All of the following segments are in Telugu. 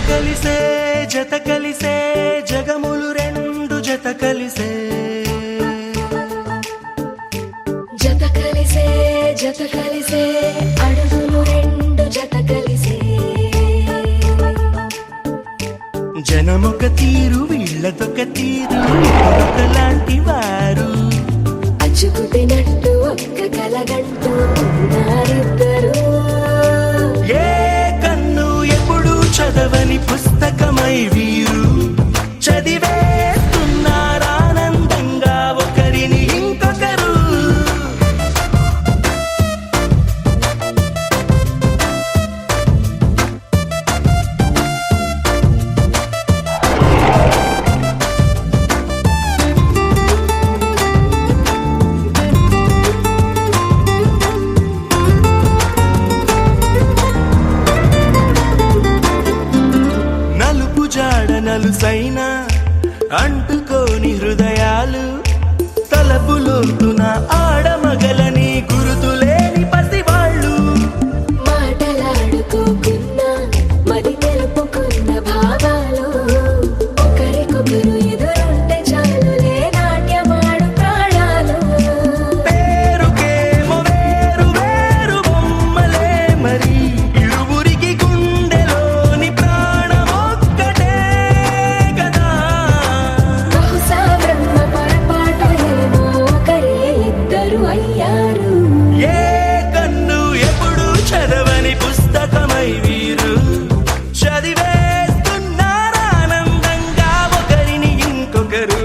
కలిసే జత కలిసే జగములు రెండు జత కలిసే జత కలిసే జత కలిసే అడుగులు రెండు జత కలిసే జనమొక తీరు వీళ్ళదొక తీరు ఒకలాంటి వారు అచ్చుకుతినట్టు ఒక్క కలగంటూ ఉన్నారిద్దరు ఏ కన్ను ఎప్పుడు చదవని పుస్తకమై వీరు చదివేస్తున్నారానందంగా ఒకరిని ఇంకొకరు నలుసైన అంటుకోని హృదయాలు తలపులోతున ఆడమగలని గురుతులేని పసివాళ్ళు మాటలాడుకోకున్నా మరి తెలుపుకున్న భావాలు ఒకరికొకరు ఎదురుంటే చాలులే నాట్యమాడు ప్రాణాలు పేరుకేమో వేరు వేరు బొమ్మలే మరి ఇరువురికి గుండెలోని ప్రాణమొక్కటే కదా బహుశా బ్రహ్మ పొరపాటులేమో ఒకరే ఇద్దరు అయ్యారు ఏ కన్ను ఎప్పుడు చదవని పుస్తకమై వీరు చదివేస్తున్నారానందంగా ఒకరిని ఇంకొకరు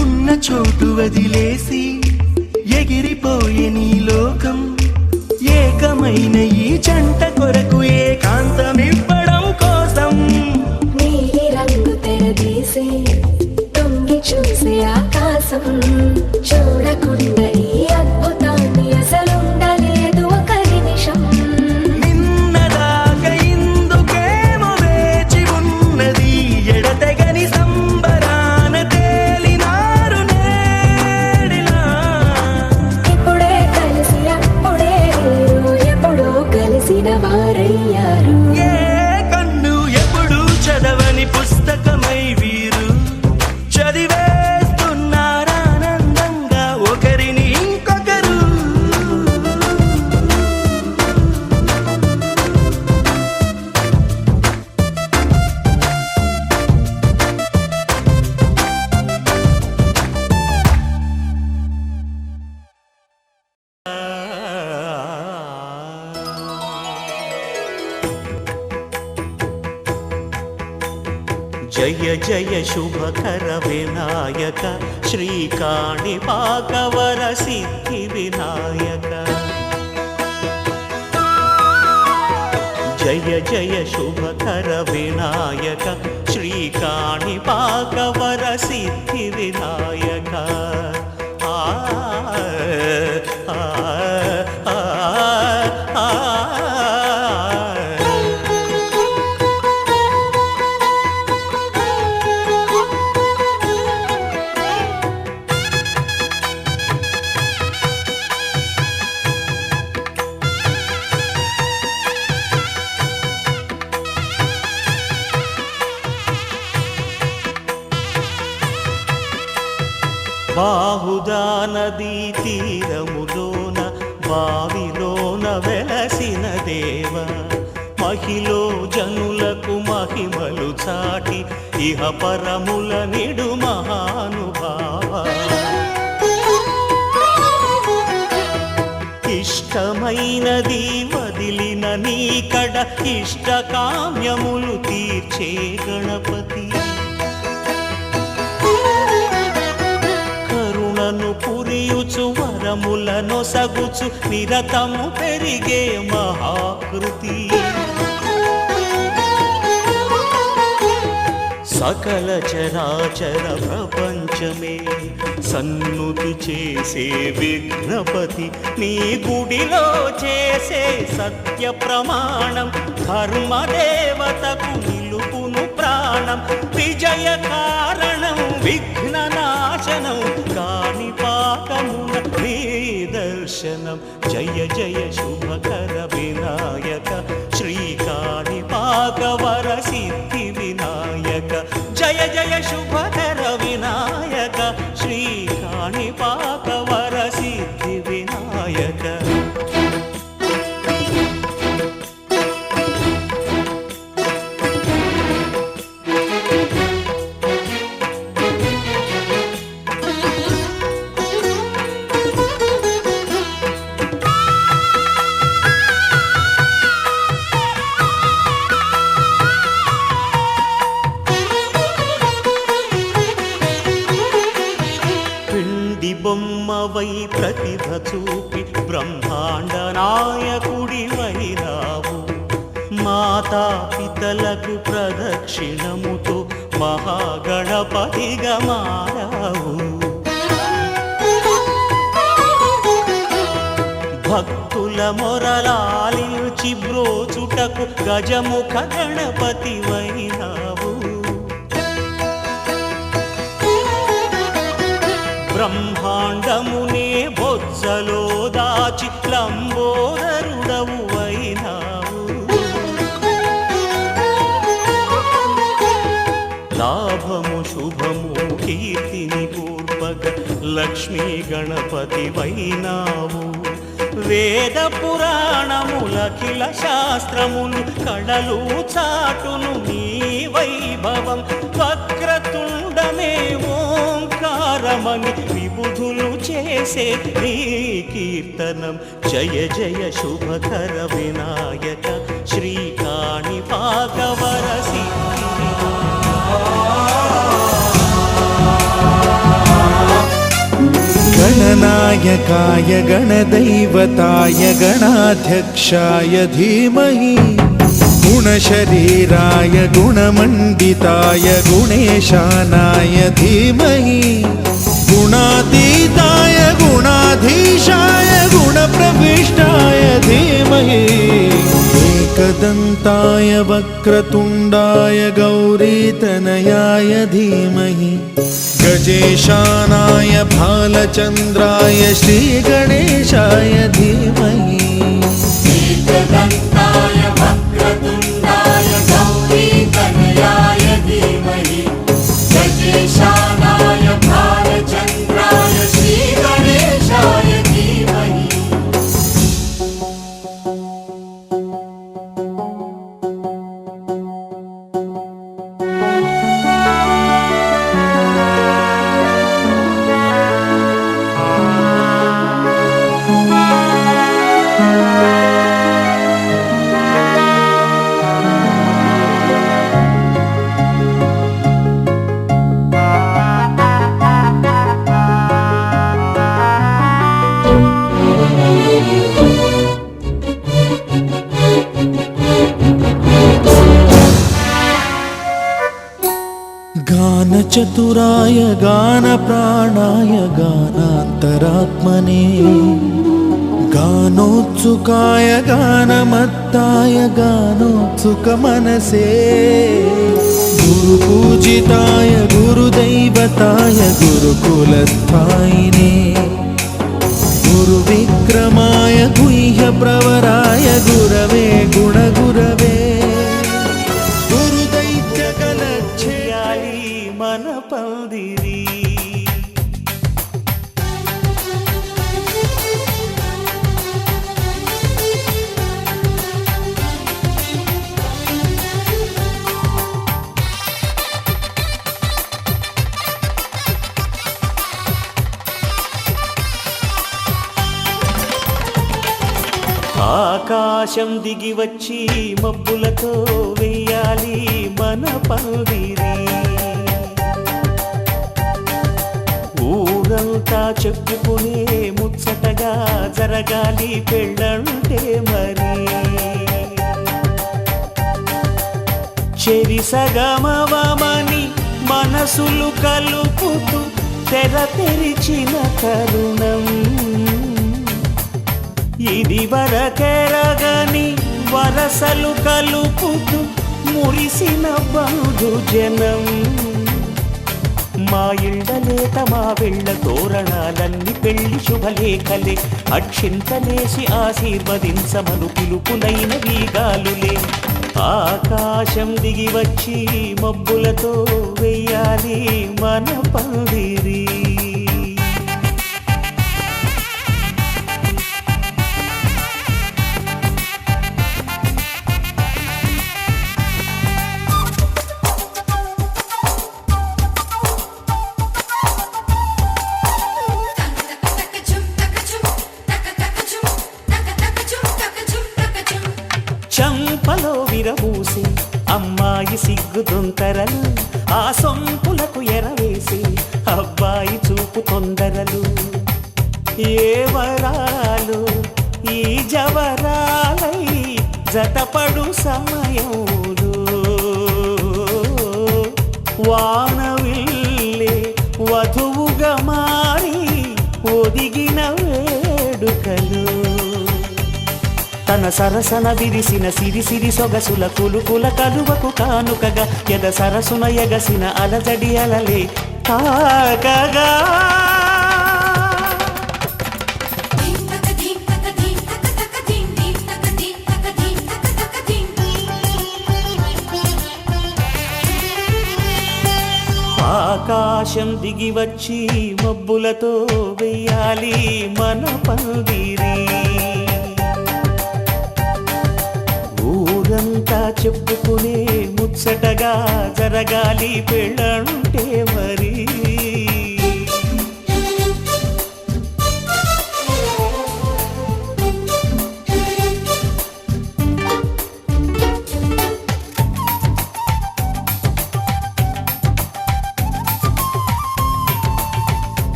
ఉన్న చోటు వదిలేసి ఎగిరిపోయే నీ లోకం ఏకమైన ఈ జంట కొరకు ఏకాంతమివ్వడం కోసం నీలి రంగు తెరదీసే తొంగి చూసే ఆకాశం చూడకుండా ఈ అద్భుతాన్ని అసలుండలేదు ఒక నిమిషం నిన్నదాకా ఇందుకేమో వేచి ఉన్నది ఎడతెగని సంబరాన తేలినారు నేడిలా ఇప్పుడే కలిసి అప్పుడే వీరు ఎప్పుడో కలిసిన వారయ్యారు ఏ కన్ను ఎప్పుడు చదవని పుస్తకమై వీరు చదివేస్తున్నారానందంగా ఒకరిని ఇంకొకరు జయ జయ శుభకర వినాయక శ్రీకాణిపాకవర సిద్ధి వినాయక జయ జయ శుభకర వినాయక శ్రీకాణిపాకవర సిద్ధి వినాయక ఆ ఆ ఆ ఆ బాహుదా నదీ తీరములోన బావిలోన వెలసిన దేవ మహిలో జనులకు మహిమలు చాటి ఇహ పరముల నిడు మహానుభావ ఇష్టమైనది వదిలిన నీ కడ ఇష్ట కామ్యములు తీర్చే గణపతి కరుణను పురియుచు వరములను సగుచు నిరతము పెరిగే మహాకృతి సకల చరాచర ప్రపంచమే సన్నుతి చేసే విఘ్నపతి నీ గుడిలో చేసే సత్య ప్రమాణం ధర్మదేవతకు నిలుపును ప్రాణం విజయ కారణం విఘ్న నాశనం కాణిపాకమున నీ దర్శనం జయ జయ శుభకర వినాయక శ్రీ కాణిపాక వర సిద్ధి వినాయక జయ జయ శుభకర వినాయక శ్రీ కాణిపాక వర సిద్ధి వినాయక బొమ్మవై ప్రతిభ చూపి బ్రహ్మాండ నాయకుడివైనావు మాతా పితలకు ప్రదక్షిణముతో మహాగణపతిగా మారావు భక్తుల మొరలాలించి బ్రోచుటకు గజముఖ గణపతివైనావు బ్రహ్మాండమునే బొజ్జలో దాచి లంబోదరుడవు అయినావు లాభము శుభము కీర్తిని పూర్వక లక్ష్మీ గణపతి వైనావు వేద పురాణములఖిల శాస్త్రములు కళలు చాటును నీ వైభవం వక్రతుండమే ఓంకారమని విబుధులు చేసే నీ కీర్తనం జయ జయ శుభకర వినాయక శ్రీ కాణిపాక వర సిద్ధి गणनायकाय गणदैवताय गणाध्यक्षाय धीमहि गुणशरीराय गुणमण्डिताय गुणेशानाय धीमहि गुणातीताय गुणाधीशाय गुणप्रविष्टाय धीमहि एकदन्ताय वक्रतुण्डाय गौरीतनयाय धीमहि गजेशानाय भालचन्द्राय श्रीगणेशाय धीमहि एकदन्ताय वक्रतुण्डाय गौरीतनयाय धीमहि गजेशानाय भालचन्द्राय श्रीगणेशाय धीमहि गानचतुराय गानप्राणाय गानान्तरात्मने गानोत्सुकाय गानमत्ताय गानोत्सुकमनसे गुरुपूजिताय गुरुदैवताय गुरुकुलस्थायिने गुरुविक्रमाय गुह्यप्रवराय गुरवे गुणगुरवे చేయాలి మన పందిరి ఆకాశం దిగి వచ్చి మబ్బులతో వెయ్యాలి మన పందిరి. ఊరంతా చెప్పుకునే ముచ్చటగా జరగాలి పెళ్ళంటే మరి. చెరిసగమవమని మనసులు కలుపుతూ తెర తెరిచిన తరుణం. ఇది వరకెరగని వరసలు కలుపుతూ మురిసిన బంధుజనం. మా ఇళ్ళలేత మా వెళ్ళ తోరణాలన్నీ పెళ్లి శుభలేఖలే. అక్షింతలేసి ఆశీర్వదించమను పిలుపులైన వీగాలులే. ఆకాశం దిగి వచ్చి మబ్బులతో వెయ్యాలి మన పందిరి. చంపలో విరబూసి అమ్మాయి సిగ్గు దొంతరలు. ఆ సొంపులకు ఎరవేసి అబ్బాయి చూపు తొందరలు. ఏ వరాలు ఈ జవరాలై జతపడు సమయంలో. వానవిల్లే వధువుగా మారి ఒదిగిన వేడుకలు. తన సరసన విరిసిన సిరిసిరి సొగసుల కులుకుల కలువకు కానుకగా ఎద సరసున ఎగసిన అలజడి అలలే తాకగా. ఆకాశం దిగి వచ్చి మబ్బులతో వెయ్యాలి మన పందిరి. ఊరంతా చెప్పుకునే ముచ్చటగా జరగాలి పెళ్ళంటే మరి.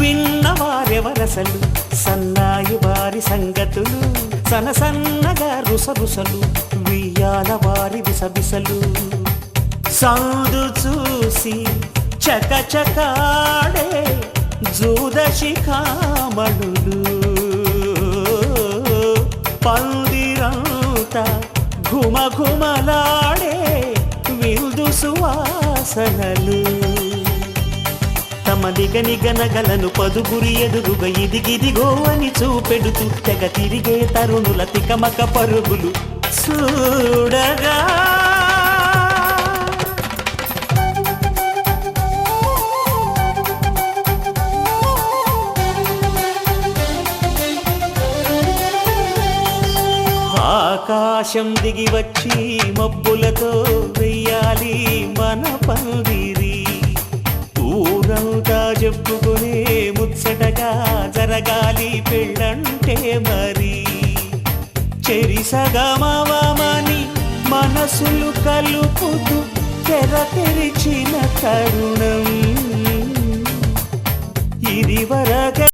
విన్నవారెవరసలు సన్నాయి వారి సంగతులు. సనసన్నగా రుసరుసలు వియ్యాల వారి విసవిసలు. సందు చూసి చకచకాడే జూదశిఖామణులు. పందిరంతా ఘుమఘుమలాడే విందు సువాసనలు. తమ నిగనిగనగలను పదుగురి ఎదురుగా ఇదిగిదిగో అని చూపెడుతూ తెగ తిరిగే తరుణుల తికమక పరుగులు చూడగా. ఆకాశం దిగి వచ్చి మబ్బులతో వెయ్యాలి మన పందిరి. ఊరంతా చెప్పుకునే ముచ్చటగా జరగాలి పెళ్ళంటే మరి. చెరిసగమవమని మనసులు కలుపుతూ తెర తెరిచిన తరుణం. ఇది వరక